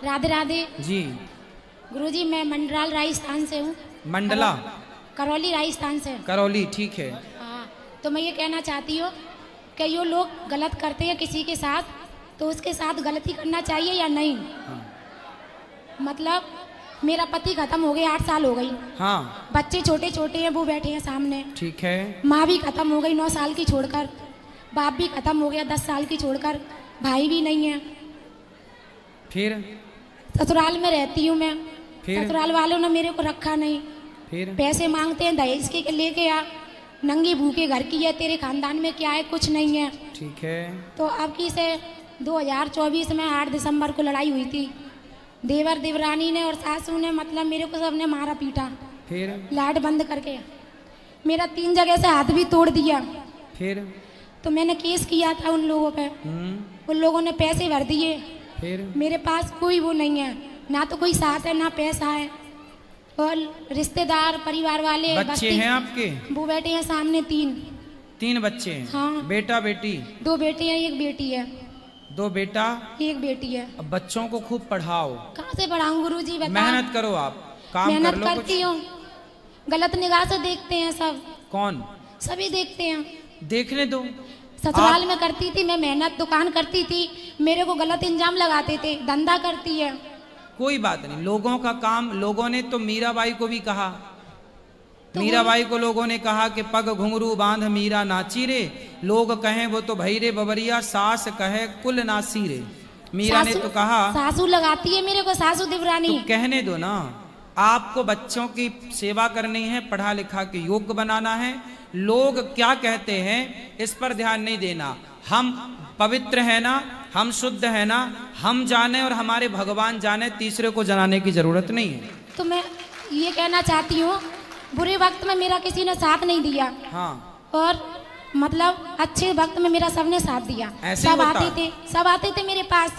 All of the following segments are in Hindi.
राधे राधे जी। गुरुजी, मैं मंडराल राजस्थान से हूँ। मंडला? करौली राजस्थान से। करौली, ठीक है। हाँ, तो मैं ये कहना चाहती हूँ कि ये लोग गलत करते हैं किसी के साथ, तो उसके साथ गलती करना चाहिए या नहीं? हाँ। मतलब मेरा पति खत्म हो गया, 8 साल हो गई। हाँ। बच्चे छोटे छोटे हैं, वो बैठे हैं सामने। ठीक है। माँ भी खत्म हो गई 9 साल की छोड़कर, बाप भी खत्म हो गया 10 साल की छोड़कर, भाई भी नहीं है। फिर ससुराल में रहती हूँ मैं। फिर ससुराल वालों ने मेरे को रखा नहीं। फिर पैसे मांगते हैं दहेज के लेके आ, नंगी भूखे घर की है, तेरे खानदान में क्या है, कुछ नहीं है। ठीक है। तो अब की से 2024 में 8 दिसंबर को लड़ाई हुई थी। देवर देवरानी ने और सासू ने, मतलब मेरे को सबने मारा पीटा। फिर लाइट बंद करके मेरा 3 जगह से हाथ भी तोड़ दिया। फिर तो मैंने केस किया था उन लोगों पे। उन लोगों ने पैसे भर दिए। फिर मेरे पास कोई वो नहीं है, ना तो कोई साथ है ना पैसा है। और रिश्तेदार परिवार वाले बच्चे हैं आपके? वो बैठे हैं सामने 3 बच्चे हैं? हाँ। बेटा बेटी? 2 बेटे हैं, 1 बेटी है। 2 बेटा 1 बेटी है। अब बच्चों को खूब पढ़ाओ। कहाँ से पढ़ाऊँ गुरुजी, बताओ। मेहनत करो, आप काम कर मेहनत लो। करती हूँ, गलत निगाह से देखते हैं सब। कौन? सभी देखते हैं। देखने दो। ससुराल में करती थी मैं मेहनत, दुकान करती थी, मेरे को गलत इंजाम लगाते थे, धंधा करती है। कोई बात नहीं, लोगों का काम। लोगों ने तो मीराबाई को भी कहा, मीराबाई को लोगों ने कहा कि पग घुंघरू बांध मीरा नाची रे, लोग कहें वो तो भई रे बबरिया, सास कहे कुल नासी रे। मीरा ने तो कहा। सासू लगाती है मेरे को, सासू देवरानी। तो कहने दो ना, आपको बच्चों की सेवा करनी है, पढ़ा लिखा के योग्य बनाना है। लोग क्या कहते हैं इस पर ध्यान नहीं देना। हम पवित्र है ना, हम शुद्ध है ना, हम जाने और हमारे भगवान जाने, तीसरे को जनाने की जरूरत नहीं है। तो मैं ये कहना चाहती हूँ, बुरे वक्त में मेरा किसी ने साथ नहीं दिया। हाँ। और मतलब अच्छे वक्त में मेरा सबने साथ दिया। सब आते थे मेरे पास,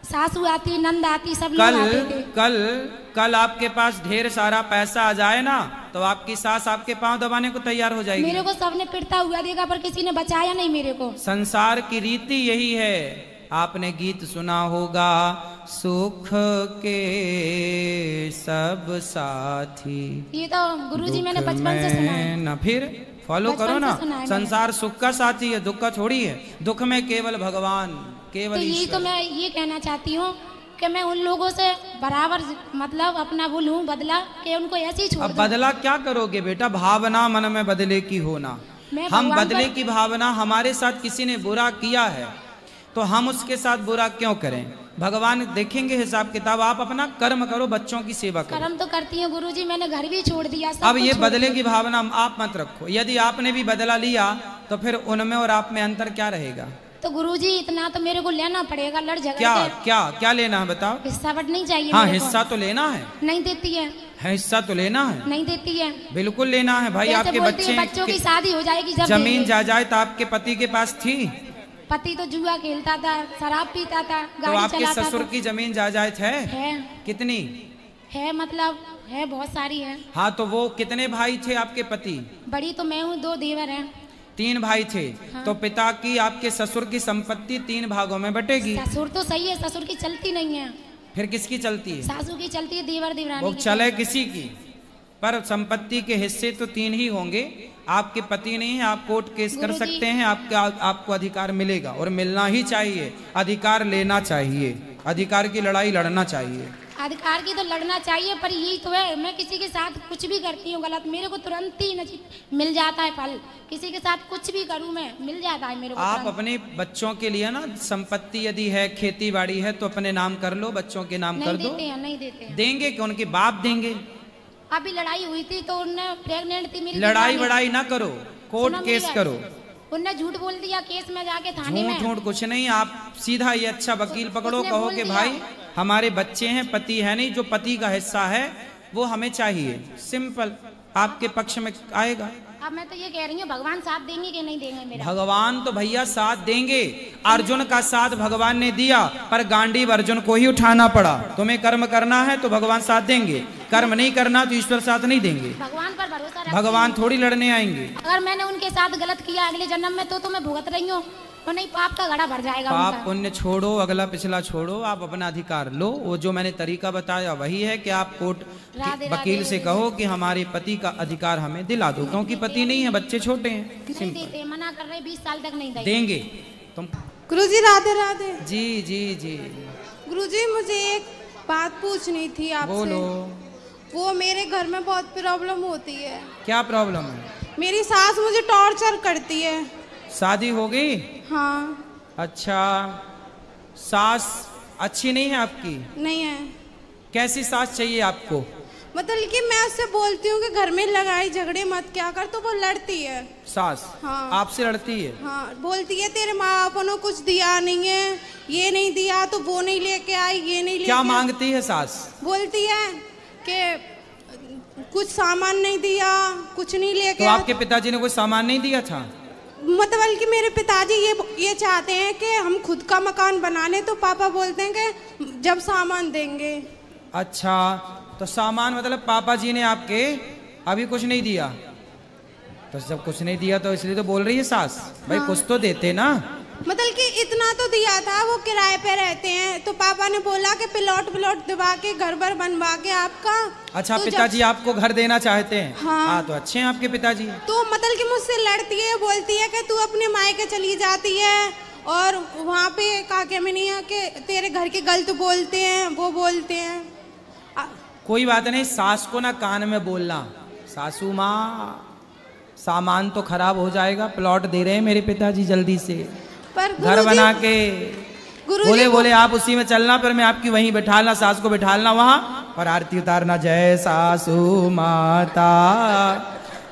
सासू आती, नंद आती, सब लोग आते थे। कल आपके पास ढेर सारा पैसा आ जाए ना, तो आपकी सास आपके पांव दबाने को तैयार हो जाएगी। मेरे को सबने पिटता हुआ देखा, पर किसी ने बचाया नहीं मेरे को। संसार की रीति यही है। आपने गीत सुना होगा, सुख के सब साथी। ये तो गुरुजी मैंने बचपन से सुना है ना। फिर फॉलो करो ना। संसार सुख का साथी है, दुख का थोड़ी है। दुख में केवल भगवान, केवल ईश्वर। यही तो मैं ये कहना चाहती हूँ कि मैं उन लोगों से बराबर मतलब अपना वो लूं बदला, कि उनको ऐसे ही छोड़ दूं। अब बदला क्या करोगे बेटा? भावना मन में बदले की होना। हम बदले की भावना, हमारे साथ किसी ने बुरा किया है तो हम उसके साथ बुरा क्यों करें? भगवान देखेंगे हिसाब किताब। आप अपना कर्म करो, बच्चों की सेवा करो। कर्म तो करती हूँ गुरुजी, मैंने घर भी छोड़ दिया। अब ये बदले की भावना आप मत रखो। यदि आपने भी बदला लिया तो फिर उनमें और आप में अंतर क्या रहेगा? तो गुरुजी इतना तो मेरे को लेना पड़ेगा, लड़ झगड़ क्या क्या क्या लेना है बताओ? हिस्सा बट नहीं चाहिए? हाँ, हिस्सा तो लेना है। नहीं देती है। हिस्सा तो लेना है। नहीं देती है। बिल्कुल लेना है भाई। आपके बच्चों की शादी हो जाएगी जब जमीन जायदाद आपके पति के पास थी? पति तो जुआ खेलता था, शराब पीता था, गाड़ी तो आपके चलाता ससुर की जमीन जायदाद है? कितनी है? मतलब है, बहुत सारी है। हाँ, तो वो कितने भाई थे आपके पति? बड़ी तो मैं हूँ, 2 देवर हैं। 3 भाई थे। हाँ। तो पिता की, आपके ससुर की संपत्ति 3 भागों में बटेगी। ससुर तो सही है, ससुर की चलती नहीं है। फिर किसकी चलती है? सासू की चलती है, देवर देवरानी वो चले किसी की, पर संपत्ति के हिस्से तो 3 ही होंगे। आपके पति नहीं है, आप कोर्ट केस कर सकते हैं, आपको अधिकार मिलेगा और मिलना ही चाहिए। अधिकार लेना चाहिए, अधिकार की लड़ाई लड़ना चाहिए। अधिकार की तो लड़ना चाहिए, पर यही तो है, मैं किसी के साथ कुछ भी करती हूँ गलत, मेरे को तुरंत ही मिल जाता है फल। किसी के साथ कुछ भी करूँ मैं, मिल जाता है मेरे को। आप अपने बच्चों के लिए ना, संपत्ति यदि है, खेती बाड़ी है, तो अपने नाम कर लो, बच्चों के नाम कर दो। नहीं देते हैं। देंगे कि उनके बाप देंगे? अभी लड़ाई हुई थी तो उनने, प्रेग्नेंट थी मेरी। लड़ाई वड़ाई ना करो, कोर्ट केस करो। उनने झूठ बोल दिया केस में जाके थाने में। झूठ कुछ नहीं, आप सीधा ये अच्छा वकील पकड़ो, कहो कि भाई हमारे बच्चे हैं, पति है नहीं, जो पति का हिस्सा है वो हमें चाहिए। सिंपल, आपके पक्ष में आएगा। अब मैं तो ये कह रही हूँ, भगवान साथ देंगे कि नहीं देंगे मेरा? भगवान तो भैया साथ देंगे। अर्जुन का साथ भगवान ने दिया, पर गांडीव अर्जुन को ही उठाना पड़ा। तुम्हें कर्म करना है तो भगवान साथ देंगे, कर्म नहीं करना तो ईश्वर साथ नहीं देंगे। भगवान पर भरोसा रखो। भगवान थोड़ी लड़ने आएंगे। अगर मैंने उनके साथ गलत किया अगले जन्म में तो मैं भुगत रही हूँ। तो नहीं पाप का घड़ा भर जाएगा पाप उनका। पुण्य छोड़ो, अगला पिछला छोड़ो, आप अपना अधिकार लो। वो जो मैंने तरीका बताया वही है कि आप कोर्ट राधे वकील राधे। से कहो कि हमारे पति का अधिकार हमें दिला दो, क्योंकि पति नहीं है, बच्चे छोटे हैं। नहीं देते, मना कर रहे 20 साल तक नहीं देंगे। देंगे तुम। गुरुजी राधे राधे। जी जी जी गुरुजी मुझे एक बात पूछनी थी आपसे। बोलो। वो मेरे घर में बहुत प्रॉब्लम होती है। क्या प्रॉब्लम है? मेरी सास मुझे टॉर्चर करती है। शादी हो गई? हाँ। अच्छा, सास अच्छी नहीं है आपकी? नहीं है। कैसी सास चाहिए आपको? मतलब कि मैं उससे बोलती हूँ कि घर में लड़ाई झगड़े मत क्या कर, तो वो लड़ती है। सास? हाँ। आपसे लड़ती है? हाँ, बोलती है तेरे माँ बापों ने कुछ दिया नहीं है, ये नहीं दिया तो वो नहीं लेके आई, ये नहीं लेके क्या आई। मांगती है सास? बोलती है कि कुछ सामान नहीं दिया, कुछ नहीं लेके तो आपके पिताजी ने कोई सामान नहीं दिया था? मतलब कि मेरे पिताजी ये चाहते हैं कि हम खुद का मकान बना लें, तो पापा बोलते हैं कि जब सामान देंगे। अच्छा, तो सामान मतलब पापा जी ने आपके अभी कुछ नहीं दिया? तो जब कुछ नहीं दिया तो इसलिए तो बोल रही है सास, भाई हाँ। कुछ तो देते ना। मतलब कि इतना तो दिया था, वो किराए पे रहते हैं, तो पापा ने बोला कि प्लॉट दिवा के घर भर बनवा के आपका। अच्छा, तो पिताजी आपको घर देना चाहते हैं? हाँ। तो अच्छे हैं आपके पिताजी। तो मतलब कि मुझसे लड़ती है, बोलती है कि तू अपने मायके चली जाती है और वहाँ पे काके में नहीं है कि तेरे घर के गलत बोलते हैं, वो बोलते हैं। कोई बात नहीं, सास को ना कान में बोलना, सासू माँ सामान तो खराब हो जाएगा, प्लॉट दे रहे हैं मेरे पिताजी जल्दी से, पर घर बना के। गुरुजी बोले बोले आप उसी में चलना, पर मैं आपकी वहीं बैठालना, सास को बैठालना वहाँ और आरती उतारना। जय सासू माता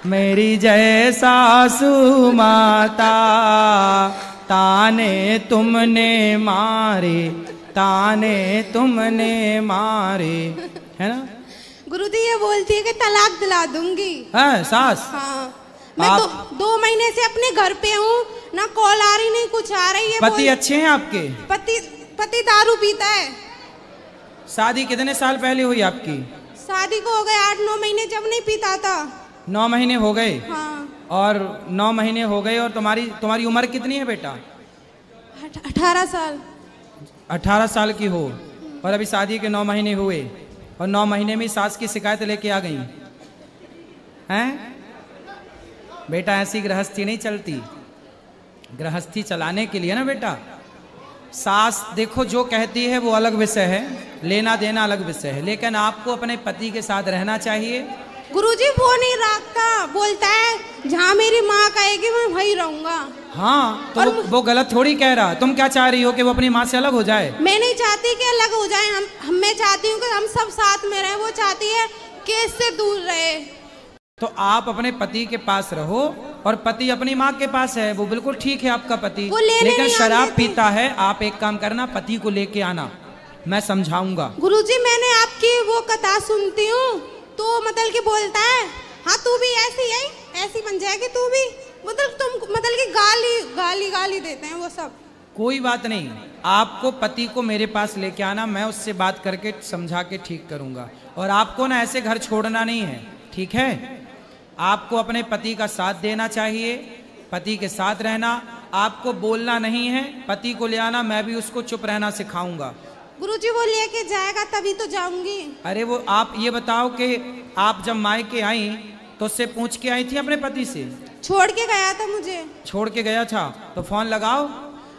मेरी, जय सासू माता, ताने तुमने मारे, ताने तुमने मारे, है ना? गुरुजी ये बोलती है कि तलाक दिला दूंगी। है सास? हाँ, मैं 2 महीने से अपने घर पे हूँ, ना कॉल आ रही नहीं कुछ आ रही है। पति अच्छे हैं आपके? पति दारू पीता है। शादी कितने साल पहले हुई आपकी? शादी को हो गए 8-9 महीने, जब नहीं पीता था। 9 महीने हो गए? हाँ। और 9 महीने हो गए, और तुम्हारी उम्र कितनी है बेटा? 18 साल। 18 साल की हो, और अभी शादी के 9 महीने हुए, और 9 महीने में सास की शिकायत लेके आ गई हैं? बेटा ऐसी गृहस्थी नहीं चलती, गृहस्थी चलाने के लिए ना बेटा, सास देखो जो कहती है वो अलग विषय है, लेना देना अलग विषय है, लेकिन आपको अपने पति के साथ रहना चाहिए। गुरुजी वो नहीं रखता, बोलता है जहाँ मेरी माँ कहेगी मैं वहीं रहूंगा। हाँ, तो वो गलत थोड़ी कह रहा। तुम क्या चाह रही हो कि वो अपनी माँ से अलग हो जाए? मैं नहीं चाहती कि अलग हो जाए, मैं चाहती हूँ कि हम सब साथ में रहें। वो चाहती है कि इससे दूर रहे। तो आप अपने पति के पास रहो, और पति अपनी माँ के पास है, वो बिल्कुल ठीक है आपका पति, लेकिन शराब पीता है। आप एक काम करना, पति को लेके आना, मैं समझाऊंगा। गुरुजी मैंने आपकी वो कथा सुनती हूँ, तो मतलब कि बोलता है हाँ तू भी ऐसी है, ऐसी बन जाएगी तू भी, मतलब कि गाली देते हैं वो सब। कोई बात नहीं, आपको पति को मेरे पास लेके आना, मैं उससे बात करके समझा के ठीक करूंगा। और आपको ना ऐसे घर छोड़ना नहीं है, ठीक है? आपको अपने पति का साथ देना चाहिए, पति के साथ रहना, आपको बोलना नहीं है, पति को ले आना, मैं भी उसको चुप रहना सिखाऊंगा। गुरुजी वो लेके जाएगा तभी तो जाऊंगी। अरे वो आप ये बताओ कि आप जब मायके आई तो उससे पूछ के आई थी अपने पति से? छोड़ के गया था मुझे। छोड़ के गया था तो फोन लगाओ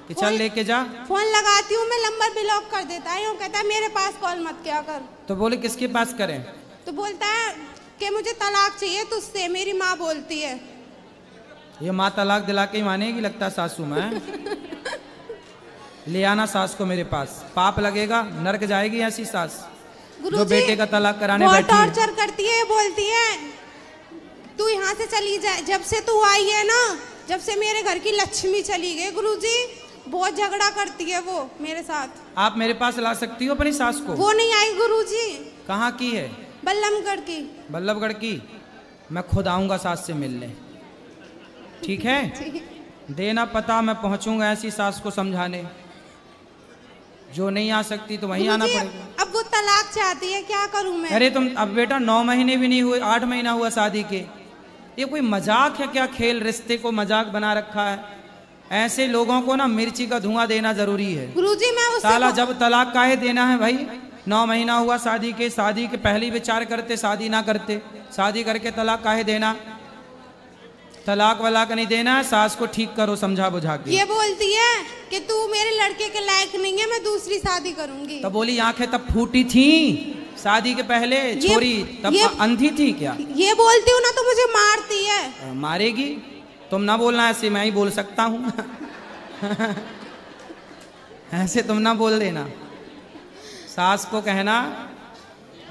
कि चल लेके जा। फोन लगाती हूँ मैं, नंबर ब्लॉक कर देता है, वो कहता है मेरे पास कॉल मत किया कर। तो बोले किसके पास करें? तो बोलता है कि मुझे तलाक चाहिए तुझसे, मेरी माँ बोलती है। ये माँ तलाक दिला के ही मानेगी लगता सासू में। ले आना सास को मेरे पास, पाप लगेगा, नरक जाएगी ऐसी सास जो बेटे का तलाक कराने बैठी है। टॉर्चर करती है, बोलती है तू यहाँ से चली जाए, जब से तू आई है ना, जब से मेरे घर की लक्ष्मी चली गई। गुरुजी बहुत झगड़ा करती है वो मेरे साथ। आप मेरे पास ला सकती हो अपनी सास को? वो नहीं आई गुरुजी। कहाँ की है? बल्लभगढ़ की। बल्लभगढ़ की? मैं खुद आऊंगा सास से मिलने, ठीक है? देना पता, मैं पहुंचूंगा ऐसी सास को समझाने। जो नहीं आ सकती तो वहीं आना पड़ेगा। अब वो तलाक चाहती है, क्या करूं मैं? अरे तुम अब बेटा 9 महीने भी नहीं हुए, 8 महीना हुआ शादी के, ये कोई मजाक है क्या? खेल रिश्ते को मजाक बना रखा है। ऐसे लोगों को ना मिर्ची का धुआं देना जरूरी है। गुरुजी मैं उससे साला जब तलाक काहे देना है भाई? 9 महीना हुआ शादी के, शादी के पहले विचार करते, शादी ना करते, शादी करके तलाक काहे देना? तलाक वलाक नहीं देना, सास को ठीक करो समझा बुझा के। ये बोलती है कि तू मेरे लड़के के लायक नहीं है, मैं दूसरी शादी करूंगी। तो बोली आंखें तब फूटी थी शादी के पहले? छोरी तब अंधी थी क्या? ये बोलती हूँ ना तो मुझे मारती है। मारेगी? तुम ना बोलना ऐसे, मैं ही बोल सकता हूँ। ऐसे तुम ना बोल देना। सास को कहना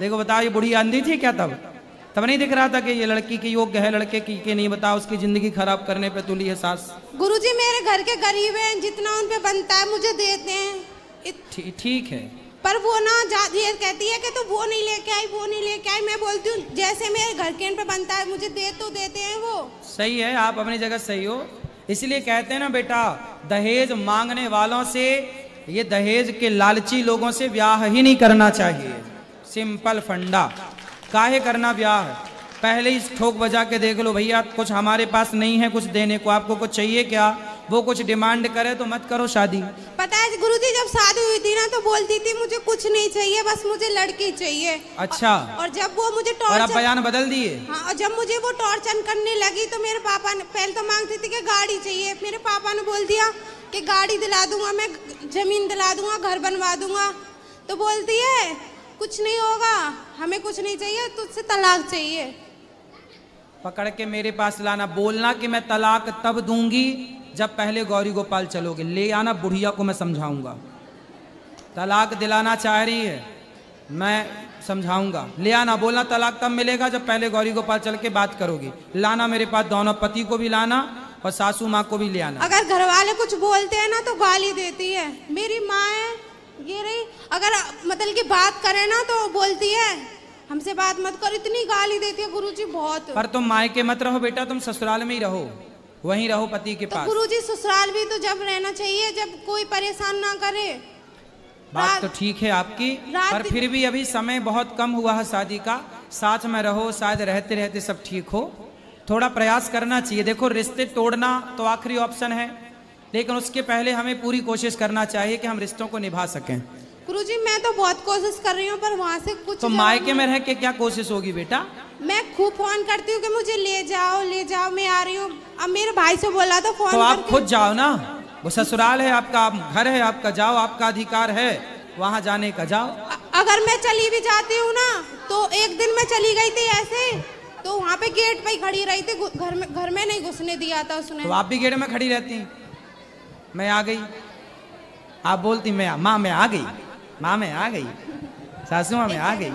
देखो बताओ ये बुढ़ी अंधी थी क्या? तब नहीं दिख रहा था कि ये लड़की की योग्य है, लड़के की के नहीं? बताओ उसकी जिंदगी खराब करने पे तुली है सास। गुरुजी मेरे घर के गरीब हैं, जितना उन पे बनता है मुझे देते हैं। ठीक है, पर वो ना ये कहती है कि तो वो नहीं लेके आई, वो नहीं लेके आई। मैं बोलती हूँ जैसे मेरे घर के इन पे बनता है मुझे दे तो देते हैं वो। सही है, आप अपनी जगह सही हो। इसलिए कहते हैं ना बेटा, दहेज मांगने वालों से, ये दहेज के लालची लोगों से ब्याह ही नहीं करना चाहिए। सिंपल फंडा। काहे करना ब्याह? पहले ही ठोक बजा के देख लो भैया, कुछ हमारे पास नहीं है कुछ देने को, आपको कुछ चाहिए क्या? वो कुछ डिमांड करे तो मत करो शादी। पता है गुरुजी जब शादी हुई थी ना तो बोलती थी मुझे कुछ नहीं चाहिए, बस मुझे लड़की चाहिए। अच्छा। और जब वो मुझे टॉर्चर, और अब बयान बदल दिए? हाँ, और जब मुझे वो टॉर्चर करने लगी तो मेरे पापा ने, पहले तो मांगती थी कि गाड़ी चाहिए, मेरे पापा ने बोल दिया कि गाड़ी दिला दूंगा, मैं जमीन दिला दूंगा, घर बनवा दूंगा। तो बोलती है कुछ नहीं होगा, हमें कुछ नहीं चाहिए, तुझसे तलाक चाहिए। पकड़ के मेरे पास लाना, बोलना कि मैं तलाक तब दूंगी जब पहले गौरी गोपाल चलोगे, ले आना, बुढ़िया को मैं समझाऊंगा। तलाक दिलाना चाह रही है, मैं समझाऊंगा, ले आना। बोलना तलाक तब मिलेगा जब पहले गौरी गोपाल चल के बात करोगी। लाना मेरे पास दोनों, पति को भी लाना और सासू माँ को भी ले आना। अगर घर वाले कुछ बोलते हैं ना तो गाली देती है। मेरी माँ है ये रही, अगर मतलब की बात करे ना तो बोलती है हमसे बात मत कर, इतनी गाली देती है गुरुजी बहुत। पर तुम मायके मत रहो बेटा, तुम ससुराल में ही रहो, वहीं रहो पति के पास। गुरुजी ससुराल भी तो जब रहना चाहिए जब कोई परेशान ना करे। बात तो ठीक है आपकी, पर फिर भी अभी समय बहुत कम हुआ है शादी का, साथ में रहो, शायद रहते रहते सब ठीक हो। थोड़ा प्रयास करना चाहिए। देखो रिश्ते तोड़ना तो आखिरी ऑप्शन है, लेकिन उसके पहले हमें पूरी कोशिश करना चाहिए कि हम रिश्तों को निभा सकें। गुरुजी मैं तो बहुत कोशिश कर रही हूँ पर वहाँ से कुछ। तो मायके में रह के क्या कोशिश होगी बेटा? मैं खूब फोन करती हूँ कि मुझे ले जाओ, मैं आ रही हूँ। अब मेरे भाई से बोला था फोन, तो आप खुद जाओ ना, वो ससुराल है आपका, घर है आपका, जाओ, आपका अधिकार है वहाँ जाने का, जाओ। अगर मैं चली भी जाती हूँ ना तो एक दिन मैं चली गई थी ऐसे, तो वहाँ पे गेट पे ही खड़ी रही थी, घर में नहीं घुसने दिया था उसने। तो आप भी गेट में खड़ी रहती? मैं आ गई, आप बोलती मैं आ गई, माँ मैं आ गई, सासू माँ मैं आ गई।